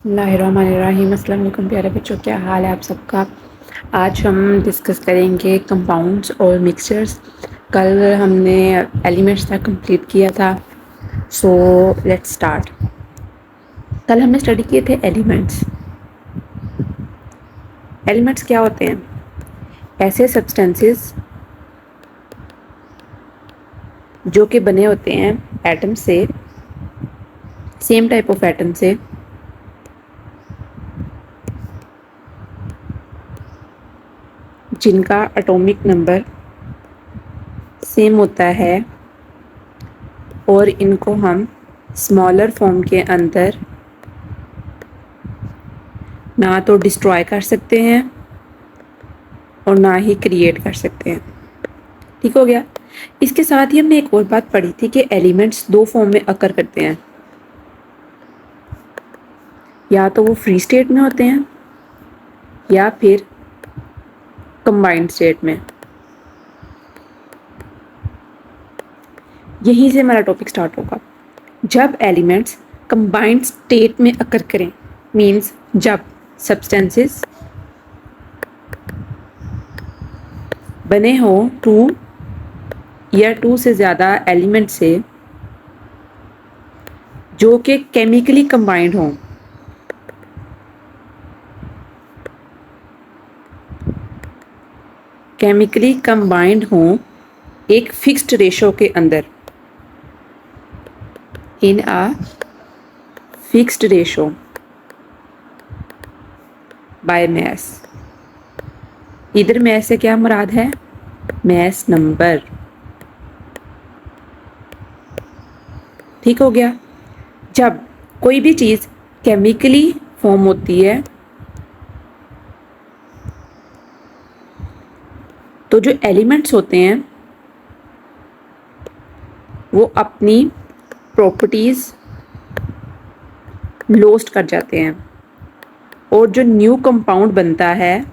बिस्मिल्लाहिर्रहमानिर्रहीम। अस्सलाम वालेकुम प्यारे बच्चों, क्या हाल है आप सबका। आज हम डिस्कस करेंगे कंपाउंड्स और मिक्सचर्स। कल हमने एलिमेंट्स तक कंप्लीट किया था, सो लेट्स स्टार्ट। कल हमने स्टडी किए थे एलिमेंट्स। एलिमेंट्स क्या होते हैं? ऐसे सब्सटेंसेस जो कि बने होते हैं एटम से, सेम टाइप ऑफ एटम से, जिनका एटॉमिक नंबर सेम होता है और इनको हम स्मॉलर फॉर्म के अंदर ना तो डिस्ट्रॉय कर सकते हैं और ना ही क्रिएट कर सकते हैं। ठीक हो गया। इसके साथ ही हमने एक और बात पढ़ी थी कि एलिमेंट्स दो फॉर्म में अकर करते हैं, या तो वो फ्री स्टेट में होते हैं या फिर कंबाइंड स्टेट में। यहीं से हमारा टॉपिक स्टार्ट होगा। जब एलिमेंट्स कंबाइंड स्टेट में अकर करें, मींस जब सब्सटेंसेस बने हो टू या टू से ज़्यादा एलिमेंट से जो कि केमिकली कंबाइंड हों, केमिकली कंबाइंड हों एक फिक्स्ड रेशो के अंदर, इन आ फिक्स्ड रेशो बाय मैस। इधर मैस से क्या मुराद है? Mass number. ठीक हो गया। जब कोई भी चीज़ केमिकली फॉर्म होती है तो जो एलिमेंट्स होते हैं वो अपनी प्रॉपर्टीज़ लॉस्ट कर जाते हैं और जो न्यू कंपाउंड बनता है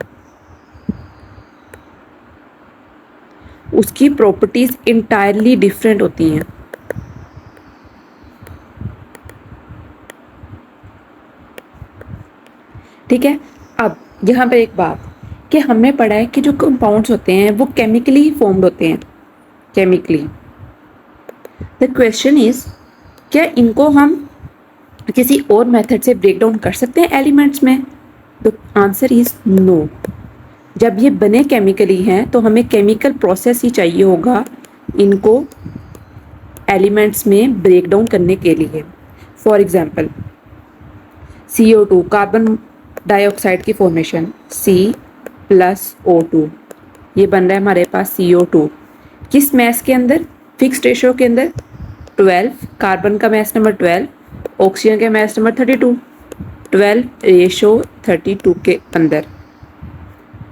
उसकी प्रॉपर्टीज़ इंटायरली डिफरेंट होती हैं। ठीक है। अब यहाँ पर एक बात कि हमने पढ़ा है कि जो कंपाउंड्स होते हैं वो केमिकली फॉर्म्ड होते हैं, केमिकली। द क्वेश्चन इज, क्या इनको हम किसी और मेथड से ब्रेक डाउन कर सकते हैं एलिमेंट्स में? The answer is no. जब ये बने केमिकली हैं तो हमें केमिकल प्रोसेस ही चाहिए होगा इनको एलिमेंट्स में ब्रेक डाउन करने के लिए। For example CO2, carbon dioxide की फॉर्मेशन C+O2, ये बन रहा है हमारे पास CO2 किस मैस के अंदर? फिक्स्ड रेशो के अंदर 12, कार्बन का मैस नंबर 12, ऑक्सीजन का मैस नंबर 32, 12:32 के अंदर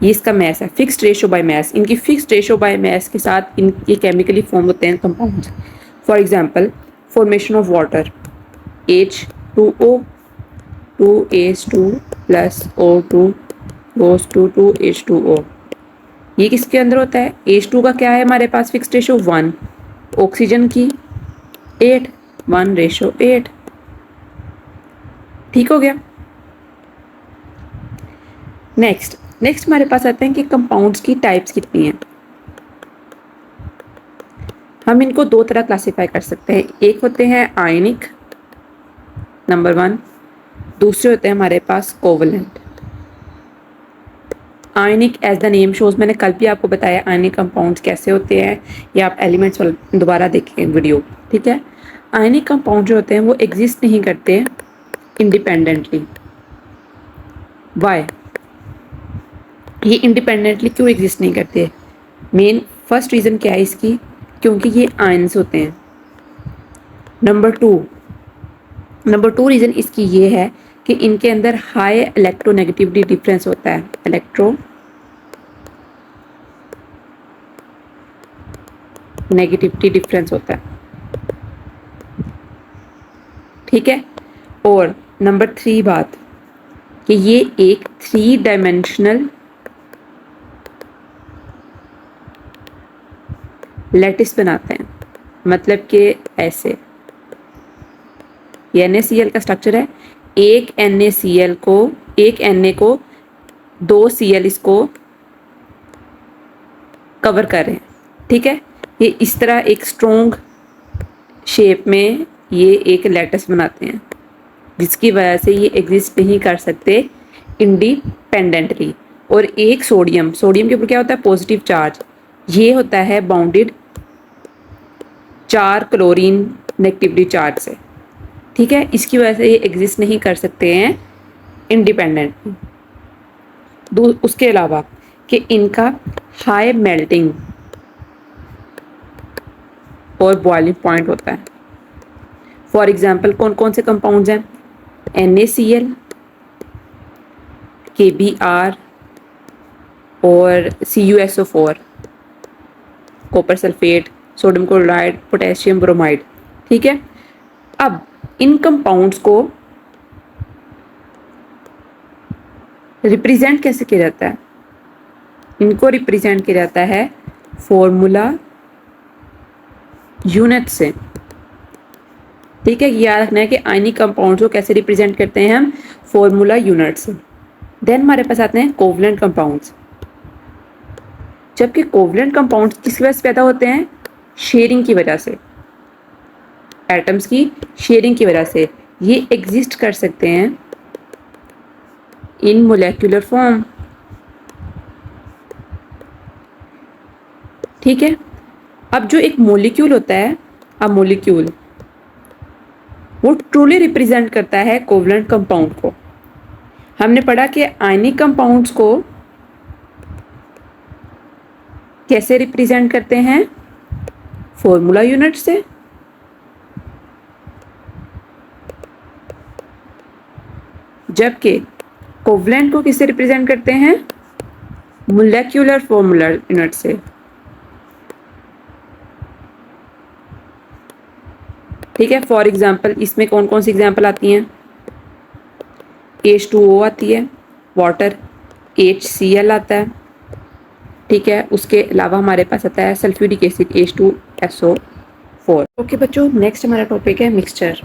ये इसका मैस है। फिक्स्ड रेशो बाय मैस, इनकी फिक्स्ड रेशो बाय मैस के साथ ये केमिकली फॉर्म होते हैं compounds. For example formation of water H2O, 2H2 plus O2 goes to 2H2O। ये किसके अंदर होता है? H2 का क्या है हमारे पास फिक्स्ड रेशो 1, ऑक्सीजन की 8, 1:8। ठीक हो गया। नेक्स्ट हमारे पास आते हैं कि कंपाउंड्स की टाइप्स कितनी हैं। हम इनको दो तरह क्लासिफाई कर सकते हैं। एक होते हैं आयनिक, नंबर 1, दूसरे होते हैं हमारे पास covalent. Ionic as the name shows, मैंने कल भी आपको बताया आयनिक कंपाउंड्स कैसे होते हैं, या आप एलिमेंट्स वाला दोबारा देखें वीडियो। ठीक है। आयनिक कंपाउंड जो होते हैं वो एग्जिस्ट नहीं करते इंडिपेंडेंटली। वाई? ये इंडिपेंडेंटली क्यों एग्जिस्ट नहीं करते? मेन फर्स्ट रीज़न क्या है इसकी? क्योंकि ये आयंस होते हैं। नंबर टू रीज़न इसकी ये है कि इनके अंदर हाई इलेक्ट्रोनेगेटिविटी डिफरेंस होता है, इलेक्ट्रोनेगेटिविटी डिफरेंस होता है। ठीक है। और नंबर 3 बात कि ये एक 3 डायमेंशनल लैटिस बनाते हैं, मतलब कि ऐसे ये NaCl का स्ट्रक्चर है, एक NaCl को, एक Na को 2 Cl इसको कवर कर रहे हैं, ठीक है। ये इस तरह एक स्ट्रॉन्ग शेप में ये एक लैटिस बनाते हैं, जिसकी वजह से ये एग्जिस्ट नहीं कर सकते इंडिपेंडेंटली। और एक सोडियम के ऊपर क्या होता है, पॉजिटिव चार्ज, ये होता है बाउंडेड 4 क्लोरीन नेगेटिवली चार्ज से, ठीक है। इसकी वजह से ये एग्जिस्ट नहीं कर सकते हैं इंडिपेंडेंटली। उसके अलावा कि इनका हाई मेल्टिंग और बॉइलिंग पॉइंट होता है। फॉर एग्जाम्पल कौन कौन से कंपाउंड्स हैं, NaCl, KBr और CuSO4, copper sulphate, sodium chloride, potassium bromide, ठीक है। अब इन कंपाउंड्स को रिप्रेजेंट कैसे किया जाता है, इनको रिप्रेजेंट किया जाता है फॉर्मूला यूनिट से, ठीक है। याद रखना है कि आयनिक कंपाउंड्स को कैसे रिप्रेजेंट करते हैं हम, फॉर्मूला यूनिट से। देन हमारे पास आते हैं कोवलेंट कंपाउंड्स। जबकि कोवलेंट कंपाउंड्स किसकी वजह से पैदा होते हैं, शेयरिंग की वजह से, एटम्स की शेयरिंग की वजह से ये एग्जिस्ट कर सकते हैं इन मोलेक्युलर फॉर्म, ठीक है। अब जो एक मोलिक्यूल होता है, अब मोलिक्यूल वो ट्रूली रिप्रेजेंट करता है कोवलेंट कंपाउंड को। हमने पढ़ा कि आयनिक कंपाउंड्स को कैसे रिप्रेजेंट करते हैं, फॉर्मूला यूनिट से। जबकि कोवलेंट को किससे रिप्रेजेंट करते हैं, मोलेक्युलर फॉर्मूला यूनिट से, ठीक है। फॉर एग्जाम्पल इसमें कौन कौन सी एग्जाम्पल आती हैं, H2O आती है, वाटर HCl आता है, ठीक है। उसके अलावा हमारे पास आता है सल्फ्यूरिक एसिड H2SO4। ओके बच्चों, नेक्स्ट हमारा टॉपिक है मिक्सचर।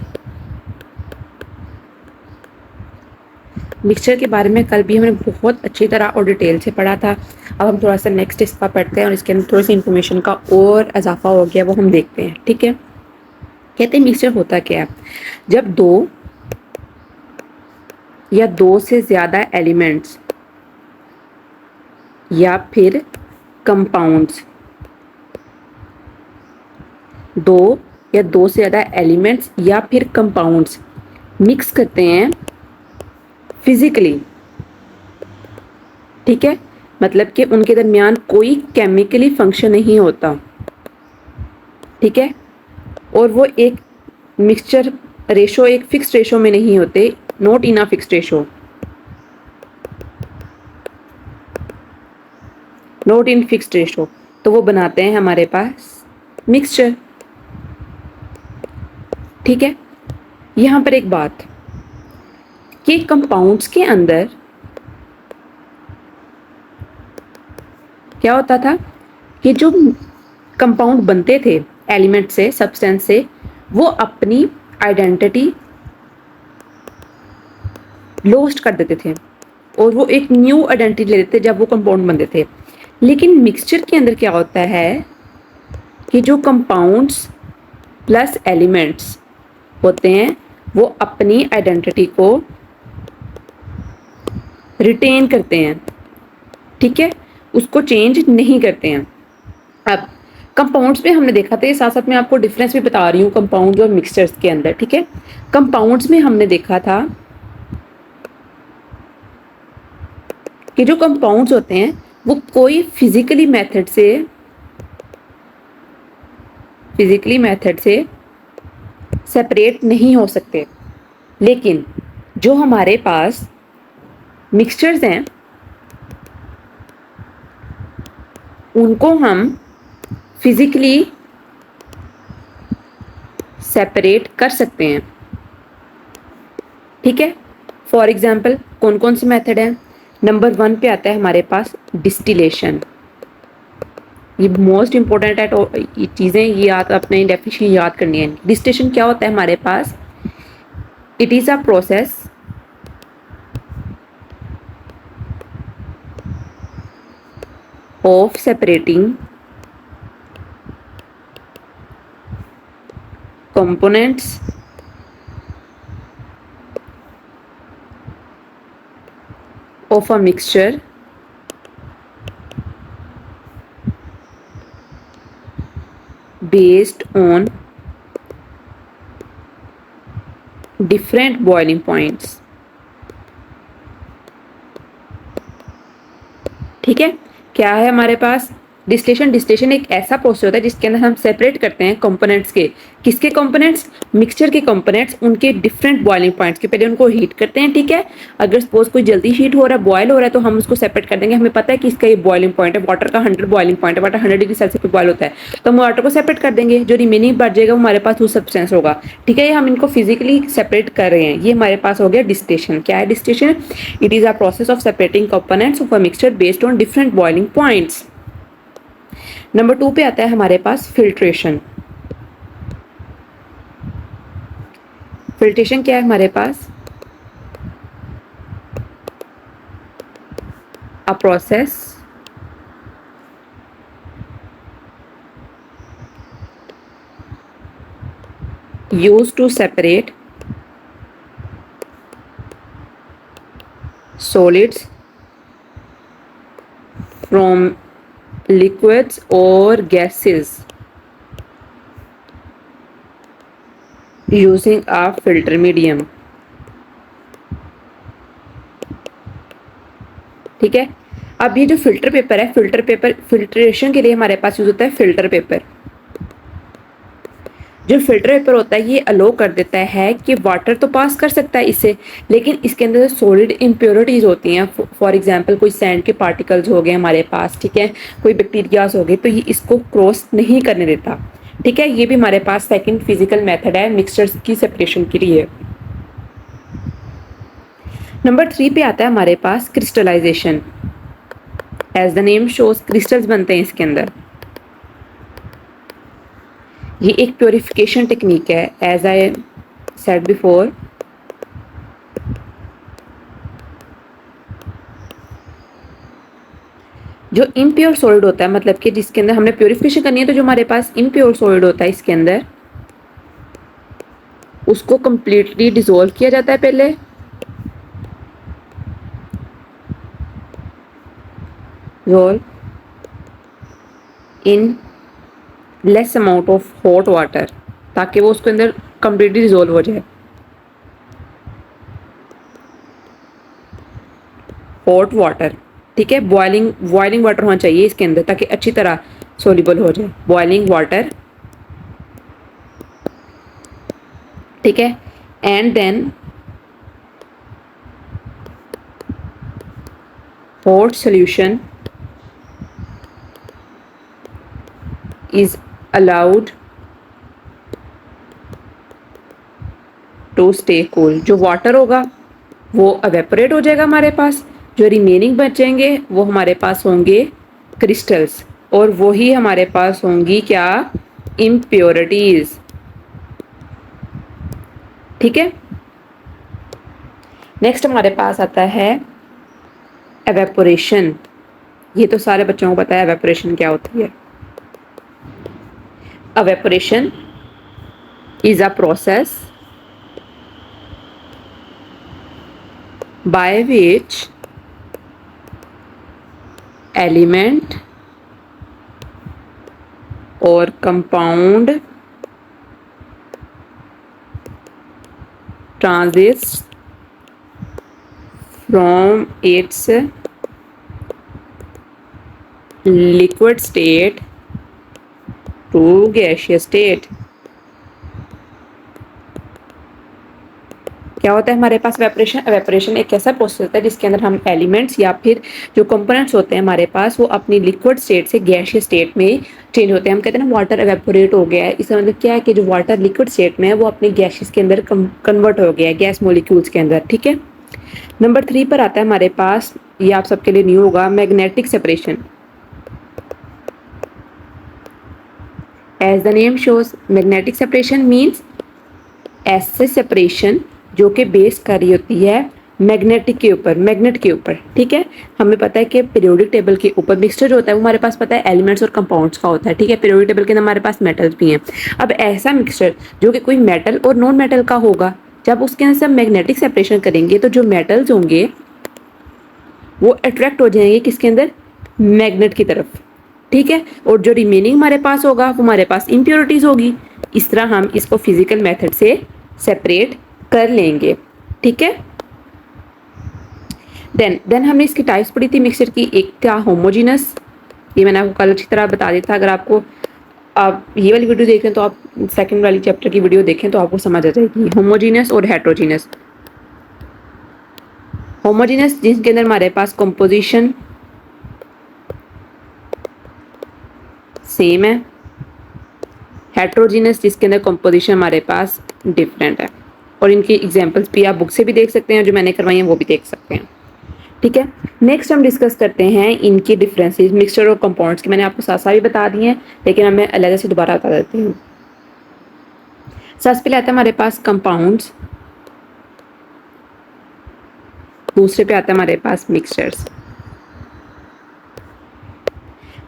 मिक्सचर के बारे में कल भी हमने बहुत अच्छी तरह और डिटेल से पढ़ा था। अब हम थोड़ा सा नेक्स्ट इसका पढ़ते हैं और इसके अंदर थोड़ी सी इन्फॉर्मेशन का और इजाफा हो गया, वो हम देखते हैं, ठीक है। कहते हैं मिक्सचर होता क्या है, जब दो या दो से ज़्यादा एलिमेंट्स या फिर कंपाउंड्स, दो या दो से ज़्यादा एलिमेंट्स या फिर कंपाउंड्स मिक्स करते हैं फिजिकली, ठीक है। मतलब कि उनके दरमियान कोई केमिकली फंक्शन नहीं होता, ठीक है। और वो एक मिक्सचर रेशो एक फिक्स रेशो में नहीं होते, not in a fix ratio, not in fixed ratio, तो वो बनाते हैं हमारे पास मिक्सचर, ठीक है। यहां पर एक बात कि कंपाउंड्स के अंदर क्या होता था कि जो कंपाउंड बनते थे एलिमेंट से, सब्सटेंस से, वो अपनी आइडेंटिटी लॉस्ट कर देते थे और वो एक न्यू आइडेंटिटी ले लेते थे जब वो कंपाउंड बनते थे। लेकिन मिक्सचर के अंदर क्या होता है कि जो कंपाउंड्स प्लस एलिमेंट्स होते हैं वो अपनी आइडेंटिटी को रिटेन करते हैं, ठीक है, उसको चेंज नहीं करते हैं। अब कंपाउंड्स में हमने देखा था, ये साथ साथ में आपको डिफरेंस भी बता रही हूँ कंपाउंड्स और मिक्सचर्स के अंदर, ठीक है। कंपाउंड्स में हमने देखा था कि जो कंपाउंड्स होते हैं वो कोई फिजिकली मेथड से सेपरेट नहीं हो सकते। लेकिन जो हमारे पास मिक्सचर्स हैं उनको हम फिजिकली सेपरेट कर सकते हैं, ठीक है। फॉर एग्जाम्पल कौन कौन से मेथड हैं, नंबर 1 पे आता है हमारे पास डिस्टिलेशन। ये मोस्ट इंपॉर्टेंट है, तो ये चीज़ें ये याद, अपने डेफिनेशन याद करनी है। डिस्टिलेशन क्या होता है हमारे पास, it is a process of separating components of a mixture based on different boiling points। ठीक है, क्या है हमारे पास डिस्टिलेशन। डिस्टिलेशन एक ऐसा प्रोसेस होता है जिसके अंदर हम सेपरेट करते हैं कंपोनेंट्स के, किसके कंपोनेंट्स, मिक्सचर के कंपोनेंट्स, उनके डिफरेंट बॉइलिंग पॉइंट्स के। पहले उनको हीट करते हैं, ठीक है। अगर सपोज कोई जल्दी हीट हो रहा है, बॉयल हो रहा है, तो हम उसको सेपरेट कर देंगे। हमें पता है कि इसका ये बॉइलिंग पॉइंट है, वाटर का 100 बॉइलिंग पॉइंट है, वाटर 100 डिग्री सेल्सियस पे बॉयल होता है, तो हम वाटर को सेपरेट कर देंगे। जो रिमेनिंग बच जाएगा वो हमारे पास वो सब्सटेंस होगा, ठीक है। ये हम इनको फिजिकली सेपरेट कर रहे हैं, ये हमारे पास हो गया डिस्टिलेशन। क्या है distillation? It is a process of separating components of a mixture based on different boiling points. Number 2 पे आता है हमारे पास फिल्ट्रेशन। फिल्ट्रेशन क्या है हमारे पास? A process used to separate solids from liquids or gases using a filter medium। ठीक है, अब ये जो फिल्टर पेपर है, फिल्टर पेपर फिल्ट्रेशन के लिए हमारे पास यूज होता है फिल्टर पेपर। जो फिल्टर पेपर होता है ये अलो कर देता है कि वाटर तो पास कर सकता है इससे, लेकिन इसके अंदर सॉलिड इम्प्योरिटीज होती हैं। फॉर एग्जांपल कोई सैंड के पार्टिकल्स हो गए हमारे पास, ठीक है, कोई बैक्टीरियाज हो गए, तो ये इसको क्रॉस नहीं करने देता, ठीक है। ये भी हमारे पास सेकंड फिजिकल मेथड है मिक्सचर्स की सेपरेशन के लिए। नंबर 3 पे आता है हमारे पास crystallisation. As the name shows crystals बनते हैं इसके अंदर। ये एक प्योरिफिकेशन टेक्निक है, एज आई सेड बिफोर। जो इम्प्योर सॉलिड होता है, मतलब कि जिसके अंदर हमने प्योरिफिकेशन करनी है, तो जो हमारे पास इम्प्योर सॉलिड होता है इसके अंदर, उसको कंप्लीटली डिसॉल्व किया जाता है पहले। Roll in less amount of hot water, ताकि वो उसके अंदर कंप्लीटली डिसॉल्व हो जाए। हॉट वाटर, ठीक है, बॉइलिंग वाटर होना चाहिए इसके अंदर, ताकि अच्छी तरह सोल्यूबल हो जाए। बॉइलिंग वाटर, ठीक है। And then hot solution is allowed to stay cool। जो वाटर होगा वो evaporate हो जाएगा हमारे पास, जो रिमेनिंग बचेंगे वो हमारे पास होंगे क्रिस्टल्स, और वही हमारे पास होंगी क्या? इम्प्योरिटीज, ठीक है। नेक्स्ट हमारे पास आता है एवेपोरेशन। ये तो सारे बच्चों को पता है एवेपोरेशन क्या होती है। Evaporation is a process by which element or compound transits from its liquid state to gaseous state। क्या होता है हमारे पास एवेपोरेशन? एवेपोरेशन एक ऐसा प्रोसेस होता है जिसके अंदर हम एलिमेंट्स या फिर जो कंपोनेंट्स होते हैं हमारे पास, वो अपनी लिक्विड स्टेट से गैसियस स्टेट में चेंज होते हैं। हम कहते हैं ना वाटर एवेपोरेट हो गया है, इसका मतलब क्या है कि जो वाटर लिक्विड स्टेट में है वो अपने गैसेस के अंदर कन्वर्ट हो गया है, गैस मोलिक्यूल्स के अंदर, ठीक है। नंबर 3 पर आता है हमारे पास, ये आप सबके लिए न्यू होगा, magnetic separation. As the name shows, magnetic separation means ऐसे सेपरेशन जो कि बेस कर रही होती है मैग्नेटिक के ऊपर, मैग्नेट के ऊपर, ठीक है। हमें पता है कि पीरियोडिक टेबल के ऊपर मिक्सचर जो होता है वो हमारे पास पता है एलिमेंट्स और कंपाउंड्स का होता है, ठीक है। पीरियोडिक टेबल के अंदर हमारे पास मेटल्स भी हैं। अब ऐसा मिक्सचर जो कि कोई मेटल और नॉन मेटल का होगा, जब उसके अंदर से हम मैग्नेटिक सेपरेशन करेंगे तो जो मेटल्स होंगे वो अट्रैक्ट हो जाएंगे किसके अंदर, मैग्नेट की तरफ, ठीक है। और जो रिमेनिंग हमारे पास होगा वो हमारे पास इम्प्योरिटीज होगी। इस तरह हम इसको फिजिकल मेथड से सेपरेट कर लेंगे, ठीक है। देन हमने इसकी टाइप्स पढ़ी थी मिक्सचर की। एक था होमोजीनस, ये मैंने आपको कल अच्छी तरह बता दिया था। अगर आपको आप ये वाली वीडियो देखें तो आप सेकंड वाली चैप्टर की वीडियो देखें तो आपको समझ आ जाएगी। होमोजीनस और हेट्रोजीनस। होमोजीनस जिसके अंदर हमारे पास कंपोजिशन सेम है। हेट्रोजीनस जिसके अंदर कंपोजिशन हमारे पास डिफरेंट है। और इनकी एग्जांपल्स भी आप बुक से भी देख सकते हैं, जो मैंने करवाई हैं वो भी देख सकते हैं, ठीक है। नेक्स्ट हम डिस्कस करते हैं इनके डिफरेंसेस मिक्सचर और कंपाउंड्स की। मैंने आपको साथ साथ भी बता दिए हैं, लेकिन अब मैं अलग से दोबारा बता देती हूँ। सबसे पहले आता है हमारे पास कंपाउंड्स, दूसरे पे आता है हमारे पास मिक्सचर्स।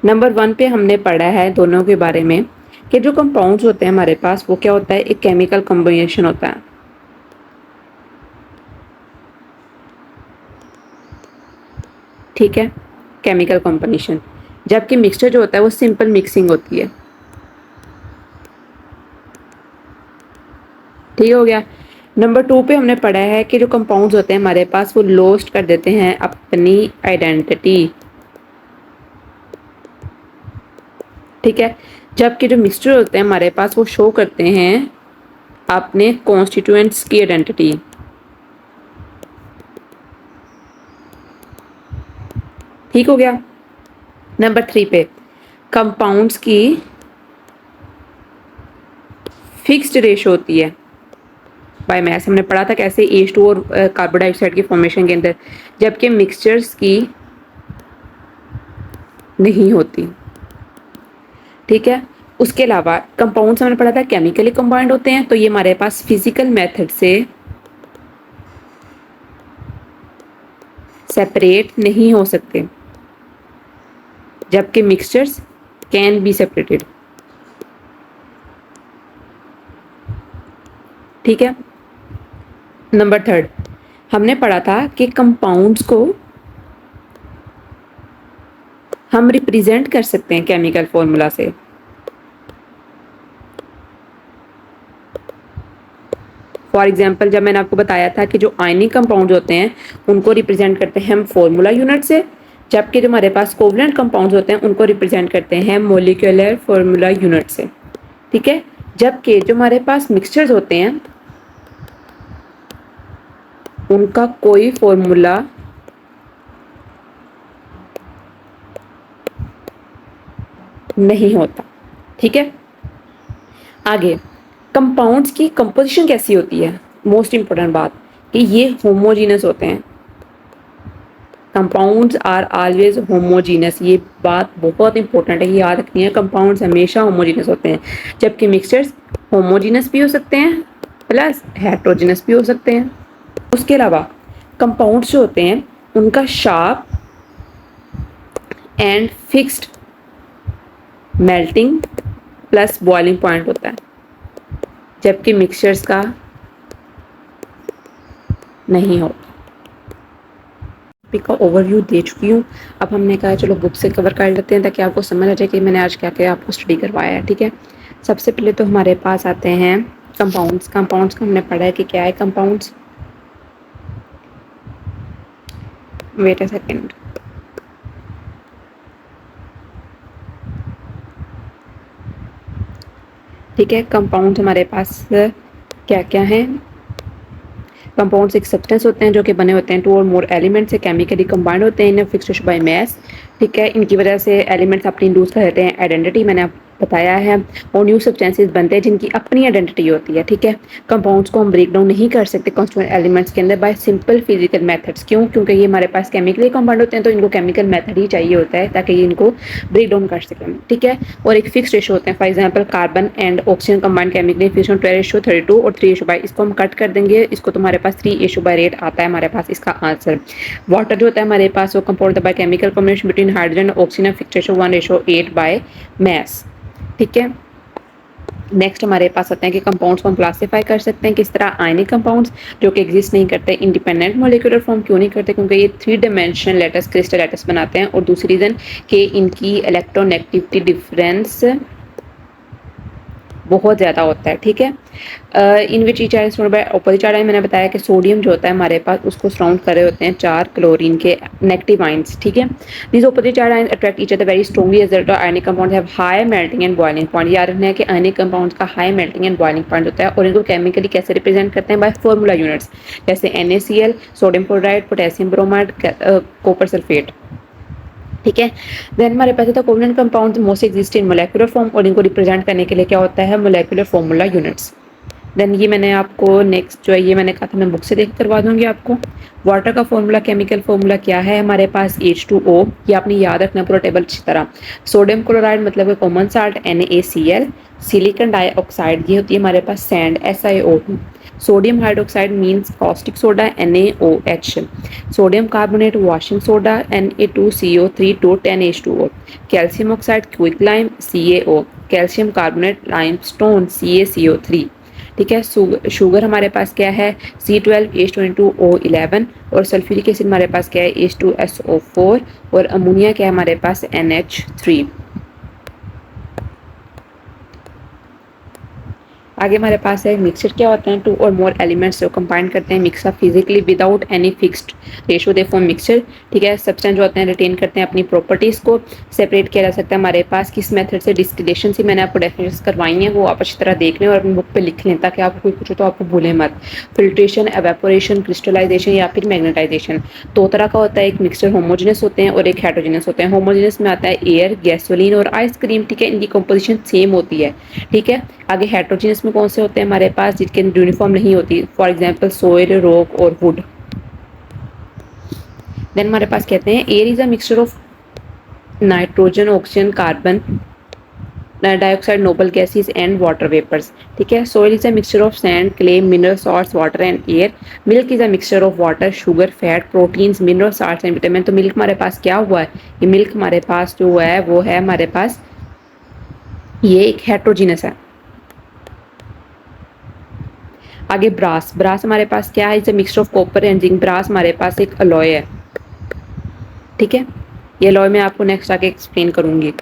नंबर 1 पे हमने पढ़ा है दोनों के बारे में कि जो कंपाउंड्स होते हैं हमारे पास वो क्या होता है, एक केमिकल कॉम्बिनेशन होता है, ठीक है, केमिकल कॉम्बिनेशन। जबकि मिक्सचर जो होता है वो सिंपल मिक्सिंग होती है, ठीक हो गया। नंबर 2 पे हमने पढ़ा है कि जो कंपाउंड्स होते हैं हमारे पास वो लॉस्ट कर देते हैं अपनी आइडेंटिटी, ठीक है। जबकि जो मिक्सचर होते हैं हमारे पास वो शो करते हैं अपने कॉन्स्टिट्यूएंट्स की आइडेंटिटी, ठीक हो गया। नंबर 3 पे कंपाउंड्स की फिक्स्ड रेशो होती है। बाय मैथ हमने पढ़ा था कैसे H2 और कार्बन डाइऑक्साइड की फॉर्मेशन के अंदर, जबकि मिक्सचर्स की नहीं होती, ठीक है। उसके अलावा कंपाउंड्स हमने पढ़ा था केमिकली कंबाइंड होते हैं, तो ये हमारे पास फिजिकल मेथड से सेपरेट नहीं हो सकते, जबकि मिक्सचर्स कैन बी सेपरेटेड, ठीक है। नंबर 3 हमने पढ़ा था कि कंपाउंड्स को हम रिप्रेजेंट कर सकते हैं केमिकल फॉर्मूला से। फॉर एग्जाम्पल जब मैंने आपको बताया था कि जो आयनिक कंपाउंड होते हैं उनको रिप्रेजेंट करते हैं हम फॉर्मूला यूनिट से, जबकि जो हमारे पास कोवलेंट कंपाउंड्स होते हैं उनको रिप्रेजेंट करते हैं मोलिकुलर फॉर्मूला यूनिट से, ठीक है। जबकि जो हमारे पास मिक्सचर्स होते हैं उनका कोई फॉर्मूला नहीं होता, ठीक है। आगे कंपाउंड्स की कंपोजिशन कैसी होती है, मोस्ट इंपॉर्टेंट बात कि ये होमोजीनस होते हैं। कंपाउंड्स आर ऑलवेज होमोजीनस, ये बात बहुत इंपॉर्टेंट है, ये याद रखनी है। कंपाउंड्स हमेशा होमोजीनस होते हैं, जबकि मिक्सचर्स होमोजीनस भी हो सकते हैं प्लस हेट्रोजीनस भी हो सकते हैं। उसके अलावा कंपाउंड्स जो होते हैं उनका sharp and fixed melting plus boiling point होता है, जबकि मिक्सचर्स का नहीं होता। टॉपिक का ओवरव्यू दे चुकी हूँ, अब हमने कहा चलो बुक से कवर कर लेते हैं ताकि आपको समझ आ जाए कि मैंने आज क्या क्या आपको स्टडी करवाया है, ठीक है। सबसे पहले तो हमारे पास आते हैं कंपाउंड्स। कंपाउंड्स का हमने पढ़ा है कि क्या है कंपाउंड्स। वेट अ सेकेंड, ठीक है। कंपाउंड्स हमारे पास क्या क्या हैं। कंपाउंड्स एक सब्सटेंस होते हैं जो कि बने होते हैं 2 और मोर एलिमेंट से केमिकली कंबाइंड होते हैं इन फिक्स्ड बाय मास, ठीक है। इनकी वजह से एलिमेंट्स अपनी इंड्यूस कर देते हैं आइडेंटिटी। मैंने बताया है, और न्यू सब्सटेंसेस बनते हैं जिनकी अपनी आइडेंटिटी होती है, ठीक है। कंपाउंड्स को हम ब्रेक डाउन नहीं कर सकते कॉन्स्टिट्यूएंट एलिमेंट्स के अंदर बाय सिंपल फिजिकल मेथड्स। क्यों? क्योंकि ये हमारे पास केमिकली कंपाउंड होते हैं, तो इनको केमिकल मेथड ही चाहिए होता है ताकि ये इनको ब्रेक डाउन कर सकें, ठीक है। और एक फिक्स रेशो होते हैं, for example carbon and oxygen combined chemically fix 12:32 और 3:, इसको हम कट कर देंगे, इसको तुम्हारे पास 3:8 आता है हमारे पास इसका आंसर। वाटर जो होता है हमारे पास वो compound by chemical combination between hydrogen और oxygen, fix ratio 1:8 by mass, ठीक है। नेक्स्ट हमारे पास आते हैं कि कंपाउंड्स को हम क्लासीफाई कर सकते हैं किस तरह। आयनिक कंपाउंड्स जो कि एग्जिस्ट नहीं करते, इंडिपेंडेंट मॉलिक्यूलर फॉर्म क्यों नहीं करते? क्योंकि ये 3 डायमेंशनल लैटिस क्रिस्टल लैटिस बनाते हैं, और दूसरी रीजन कि इनकी इलेक्ट्रोनेगेटिविटी डिफरेंस बहुत ज़्यादा होता है, ठीक है। In which each are by opposite charge, मैंने बताया कि सोडियम जो होता है हमारे पास उसको सराउंड कर रहे होते हैं 4 क्लोरीन के नेगेटिव आयंस, ठीक है। This opposite charge ions attract each other very strongly as the ionic compound have high melting and boiling point. याद रखना है कि आयनिक कंपाउंड्स का high melting and boiling point होता है, और इनको केमिकली कैसे रिप्रेजेंट करते हैं? बाय फॉर्मूला यूनिट्स, जैसे NaCl, sodium chloride, potassium bromide, copper sulphate, ठीक है। देन हमारे पास था covalent compounds most exist in molecular form, और इनको रिप्रेजेंट करने के लिए क्या होता है? Molecular formula units. देन ये मैंने आपको नेक्स्ट जो है ये मैंने कहा था मैं बुक से देख करवा दूंगी आपको। वाटर का फॉर्मूला, केमिकल फॉर्मूला क्या है हमारे पास? H2O, ये आपने याद रखना पूरा टेबल अच्छी तरह। सोडियम क्लोराइड मतलब common salt NaCl, silicon dioxide ये होती है हमारे पास sand SiO2, sodium hydroxide means caustic soda NaOH, sodium carbonate washing soda Na2CO3 10H2O, calcium oxide quicklime CaO, calcium carbonate limestone CaCO3, ठीक है। शुगर हमारे पास क्या है? C12H22O11, और सल्फ्यूरिक एसिड हमारे पास क्या है? H2SO4, और अमोनिया क्या है हमारे पास? NH3। आगे हमारे पास है मिक्सचर क्या होते हैं? 2 और मोर एलिमेंट्स जो कंबाइन करते हैं mix up physically without any fixed ratio they form mixture, ठीक है। सब्सटेंस जो होते हैं रिटेन करते हैं अपनी प्रॉपर्टीज को, सेपरेट किया जा सकता है हमारे पास किस मेथड से? डिस्टिलेशन से। मैंने आपको डेफिनेशन करवाई हैं, वो आप अच्छी तरह देख लें और अपनी बुक पे लिख लें ताकि आपको कोई पूछो तो आपको भूलें मत। फिल्ट्रेशन, एवेपोरेशन, क्रिस्टलाइजेशन या फिर मैग्नेटाइजेशन। 2 तरह का होता है, एक मिक्सचर होमोजेनस होते हैं और एक हेटेरोजेनस होते हैं। होमोजेनस में आता है एयर, गैसोलीन और आइसक्रीम, ठीक है। इनकी कंपोजिशन सेम होती है, ठीक है। आगे हेटेरोजेनस में कौन से होते हैं हमारे पास? जिनके यूनिफॉर्म नहीं होती, फॉर एग्जांपल सॉइल, रॉक और वुड। देन हमारे पास कहते हैं air is a mixture of nitrogen, oxygen, carbon dioxide, noble gases and water vapours, ठीक है। Soil is a mixture of sand, clay, mineral salts, water and air. Milk is a mixture of water, sugar, fat, proteins, mineral salts and vitamin. तो milk हमारे पास क्या हुआ है? ये milk हमारे पास जो है वो है हमारे पास ये एक हेटेरोजेनस है। आगे ब्रास, ब्रास हमारे पास क्या है? It's a mixture of copper and zinc. Brass हमारे पास एक अलॉय है, ठीक है। ये अलॉय मैं आपको नेक्स्ट आगे एक्सप्लेन करूंगी।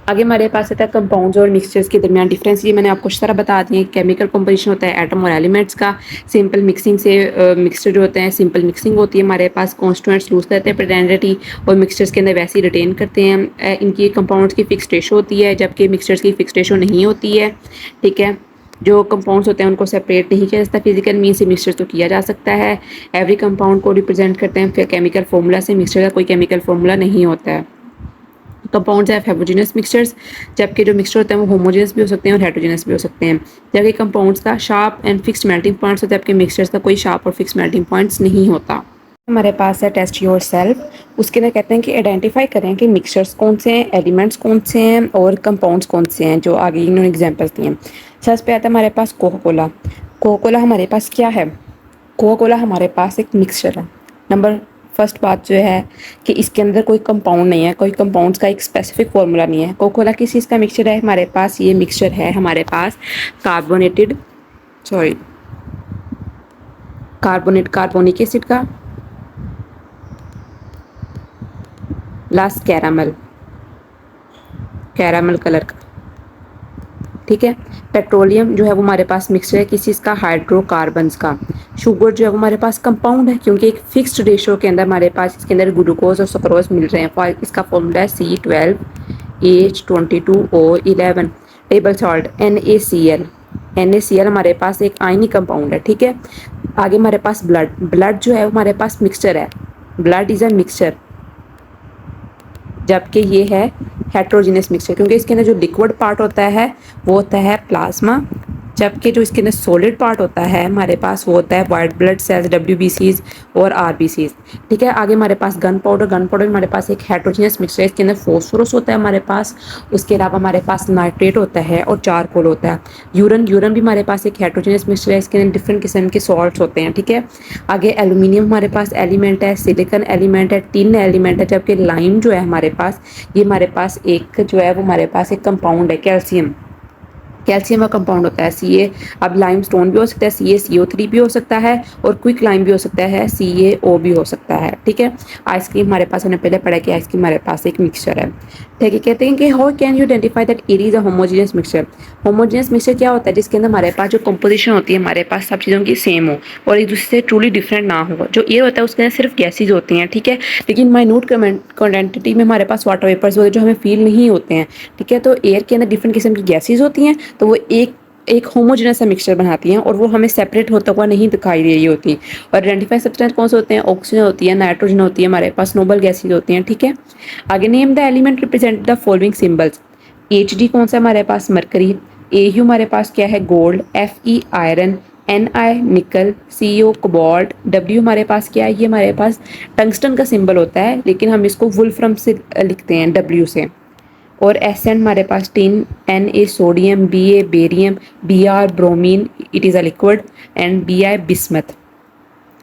आगे हमारे पास आता है कंपाउंड्स और मिक्सचर्स के दरमियान डिफरेंस। ये मैंने आपको इस तरह बता दी है। केमिकल कंपोजिशन होता है एटम और एलिमेंट्स का, सिंपल मिक्सिंग से मिक्सचर जो होते हैं सिंपल मिक्सिंग होती है हमारे पास, कॉन्स्टिट्यूएंट्स लूज करते हैं प्रेडेंटिटी और मिक्सचर्स के अंदर वैसे ही रिटेन करते हैं। इनकी कंपाउंड्स की फिक्स रेशो होती है जबकि मिक्सचर्स की फिक्स रेशो नहीं होती है, ठीक है। जो कंपाउंड्स होते हैं उनको सेपरेट नहीं किया जाता फिजिकल मीन से, मिक्सचर तो किया जा सकता है। एवरी कंपाउंड को रिप्रेजेंट करते हैं फिर केमिकल फॉर्मूला से, मिक्सचर का कोई केमिकल फॉर्मूला नहीं होता है। कंपाउंड्स है हेटेरोजेनस मिक्सचर्स, जबकि जो मिक्सचर होते हैं वो होमोजेनस भी हो सकते हैं और हेटेरोजेनस भी हो सकते हैं। जबकि कंपाउंड्स का sharp and fixed melting points होते हैं, जबकि मिक्सचर्स का कोई शार्प और फिक्स मेल्टिंग पॉइंट्स नहीं होता। हमारे पास है टेस्ट योर सेल्फ, उसके अंदर कहते हैं कि आइडेंटिफाई करें कि मिक्सचर्स कौन से हैं, एलिमेंट्स कौन से हैं और कंपाउंड्स कौन से हैं, जो आगे इन्होंने एग्जांपल्स दिए हैं। सबसे पे आता है हमारे पास कोका कोला। कोका कोला हमारे पास क्या है? कोका कोला हमारे पास एक मिक्सचर है। नंबर फर्स्ट बात जो है कि इसके अंदर कोई कंपाउंड नहीं है, कोई कंपाउंड्स का एक स्पेसिफिक फार्मूला नहीं है। कोका कोला किस चीज़ का मिक्सचर है हमारे पास? ये मिक्सचर है हमारे पास कार्बोनिक एसिड का प्लस कैरामल कलर का, ठीक है। पेट्रोलियम जो है वो हमारे पास मिक्सचर है किस चीज़ का? हाइड्रोकार्बन्स का। शुगर जो है वो हमारे पास कंपाउंड है क्योंकि एक फिक्स्ड रेशो के अंदर हमारे पास इसके अंदर ग्लूकोज और सुक्रोज मिल रहे हैं। इसका फॉर्मूला है C12H22O11। टेबल सॉल्ट NaCl हमारे पास एक आयनिक कंपाउंड है, ठीक है। आगे हमारे पास ब्लड जो है वो हमारे पास मिक्सचर है। ब्लड इज अ मिक्सचर जबकि ये है हेट्रोजीनियस मिक्सचर, क्योंकि इसके अंदर जो लिक्विड पार्ट होता है वो होता है प्लाज्मा, जबकि जो इसके अंदर सॉलिड पार्ट होता है हमारे पास वो होता है वाइट ब्लड सेल्स, WBCs और RBCs। ठीक है, आगे हमारे पास गन पाउडर हमारे पास एक हेट्रोजीनियस मिक्सचर है, इसके अंदर फॉस्फोरस होता है हमारे पास, उसके अलावा हमारे पास नाइट्रेट होता है और चारकोल होता है। यूरन भी हमारे पास एक हेट्रोजीनियस मिक्सचर है, इसके अंदर डिफरेंट किस्म के सॉल्ट्स होते हैं। ठीक है, आगे एल्यूमिनियम हमारे पास एलिमेंट है, सिलिकॉन एलिमेंट है, टिन एलिमेंट है, जबकि लाइम जो है हमारे पास, ये हमारे पास एक जो है वो हमारे पास एक कंपाउंड है, कैल्शियम का कंपाउंड होता है Ca। अब लाइम स्टोन भी हो सकता है, CaCO3 भी हो सकता है, और क्विक लाइम भी हो सकता है, CaO भी हो सकता है। ठीक है, आइसक्रीम हमारे पास, हमने पहले पढ़ा कि आइसक्रीम हमारे पास एक मिक्सचर है। ठीक है, कहते हैं कि how can you identify that air is a homogeneous mixture. Homogeneous mixture क्या होता है, जिसके अंदर हमारे पास जो कंपोजिशन होती है हमारे पास सब चीज़ों की सेम हो और एक दूसरे से ट्रूली डिफरेंट ना हो। जो एयर होता है उसके अंदर सिर्फ गैसेज होती हैं। ठीक है, लेकिन माइन्यूट क्वांटिटी में हमारे पास वाटर वेपर्स होते हैं जो हमें फील नहीं होते हैं। ठीक है, तो एयर के अंदर डिफरेंट किस्म की गैसेज होती हैं, तो वो एक होमोजेनस सा मिक्सचर बनाती हैं और वो हमें सेपरेट होता हुआ नहीं दिखाई दे रही होती। और आइडेंटिफाई सब्सटेंस कौन से होते हैं, ऑक्सीजन होती है, नाइट्रोजन होती है, हमारे पास नोबल गैसेज होती हैं। ठीक है, आगे name the element represent the following symbols. Hd कौन सा हमारे पास, मरकरी। Au हमारे पास क्या है, गोल्ड। Fe iron. Ni निकल। Co cobalt. W हमारे पास क्या है, ये हमारे पास टंगस्टन का सिंबल होता है, लेकिन हम इसको वुल्फ्रम से लिखते हैं, W से। और Sn हमारे पास tin. Na sodium. Ba barium. Br bromine, it is a liquid. And Bi bismuth.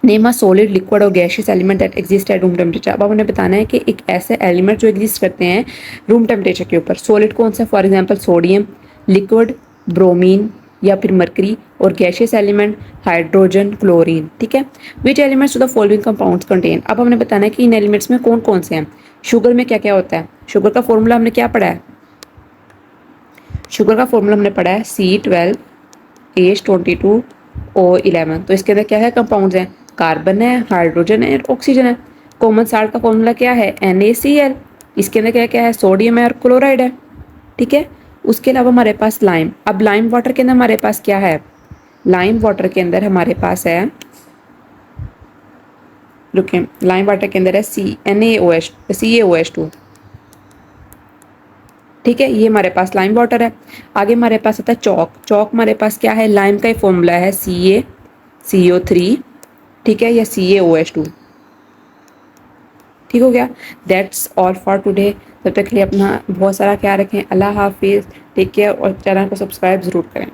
Name a solid, liquid और gaseous element that exist at room temperature. अब हमने बताना है कि एक ऐसे एलिमेंट जो एग्जिस्ट करते हैं रूम टेम्परेचर के ऊपर। सॉलिड कौन सा, for example sodium. Liquid bromine या फिर मरकरी। और गैशियस एलिमेंट हाइड्रोजन, क्लोरीन। ठीक है, which elements to the following compounds contain. अब हमने बताना है कि इन एलिमेंट्स में कौन कौन से हैं। शुगर में क्या क्या होता है, शुगर का फॉर्मूला हमने क्या पढ़ा है, शुगर का फॉर्मूला हमने पढ़ा है C12H22O11। तो इसके अंदर क्या है, कंपाउंड्स हैं, कार्बन है, हाइड्रोजन है, ऑक्सीजन है। कॉमन साल्ट का फॉर्मूला क्या है, NaCl। इसके अंदर क्या क्या है, सोडियम है और क्लोराइड है। ठीक है, उसके अलावा हमारे पास लाइम। अब लाइम वाटर के अंदर हमारे पास क्या है, लाइम वाटर के अंदर हमारे पास है, रुके, लाइम वाटर के अंदर है CaOH2। ठीक है, ये हमारे पास लाइम वाटर है। आगे हमारे पास आता है चौक। चौक हमारे पास क्या है, लाइम का ही फॉर्मूला है CaCO3। ठीक है, या CaOH2। ठीक हो गया, दैट्स ऑल फॉर टुडे। तब तक के लिए अपना बहुत सारा ख्याल रखें। अल्लाह हाफिज़, टेक केयर और चैनल को सब्सक्राइब ज़रूर करें।